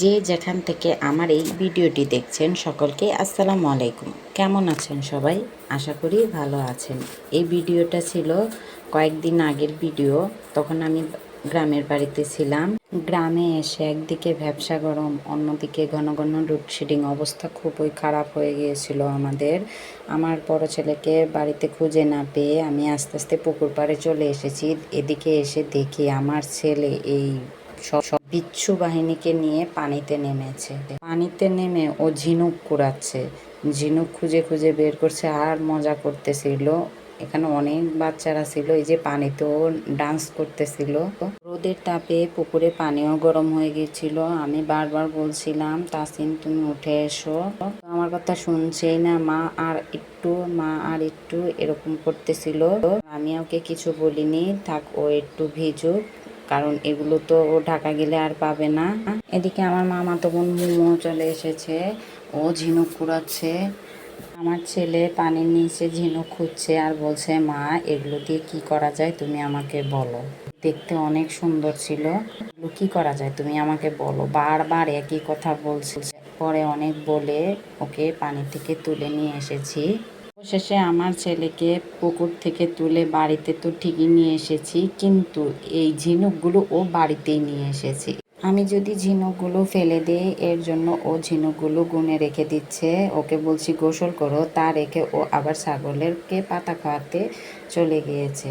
যে যেখান থেকে আমার এই ভিডিওটি দেখছেন সকলকে আসসালামু আলাইকুম। কেমন আছেন সবাই? আশা করি ভালো আছেন। এই ভিডিওটা ছিল কয়েকদিন আগের ভিডিও। তখন আমি গ্রামের বাড়িতে ছিলাম। গ্রামে এসে একদিকে ভ্যাপসা গরম, অন্যদিকে ঘন ঘন লোডশেডিং, অবস্থা খুবই খারাপ হয়ে গিয়েছিল আমাদের। আমার বড় ছেলেকে বাড়িতে খুঁজে না পেয়ে আমি আস্তে আস্তে পুকুর পাড়ে চলে এসেছি। এদিকে এসে দেখি আমার ছেলে এই সব বিচ্ছু বাহিনীকে নিয়ে পানিতে নেমেছে। পানিতে নেমে ও ঝিনুক কুড়াচ্ছে, ঝিনুক খুঁজে খুঁজে বের করছে আর মজা করতেছিল। এখানে অনেক বাচ্চারা ছিল, এই যে পানিতেও ডান্স করতেছিল। রোদের তাপে পুকুরে পানিও গরম হয়ে গিয়েছিল। আমি বারবার বলছিলাম, তাসিন তুমি উঠে এসো, আমার কথা শুনছেই না। মা আর একটু এরকম করতেছিল। আমি ওকে কিছু বলিনি, থাক ও একটু ভিজুক, কারণ এগুলো তো ও ঢাকা গেলে আর পাবে না। এদিকে আমার মামাতো বোন মুমো চলে এসেছে, ও ঝিনুক কুড়াচ্ছে। আমার ছেলে পানির নিচে ঝিনুক খুঁজছে আর বলছে, মা এগুলো দিয়ে কি করা যায় তুমি আমাকে বলো। দেখতে অনেক সুন্দর ছিল, এগুলো কি করা যায় তুমি আমাকে বলো। বারবার একই কথা বলছে। পরে অনেক বলে ওকে পানি থেকে তুলে নিয়ে এসেছি। অবশেষে আমার ছেলেকে পুকুর থেকে তুলে বাড়িতে তো ঠিকই নিয়ে এসেছি, কিন্তু এই ঝিনুকগুলো ও বাড়িতেই নিয়ে এসেছি। আমি যদি ঝিনুকগুলো ফেলে দিই, এর জন্য ও ঝিনুকগুলো গুনে রেখে দিচ্ছে। ওকে বলছি গোসল করো, তা রেখে ও আবার ছাগলেরকে পাতা খাওয়াতে চলে গিয়েছে।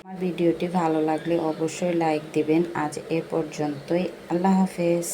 আমার ভিডিওটি ভালো লাগলে অবশ্যই লাইক দিবেন। আজ এ পর্যন্তই। আল্লাহ হাফেজ।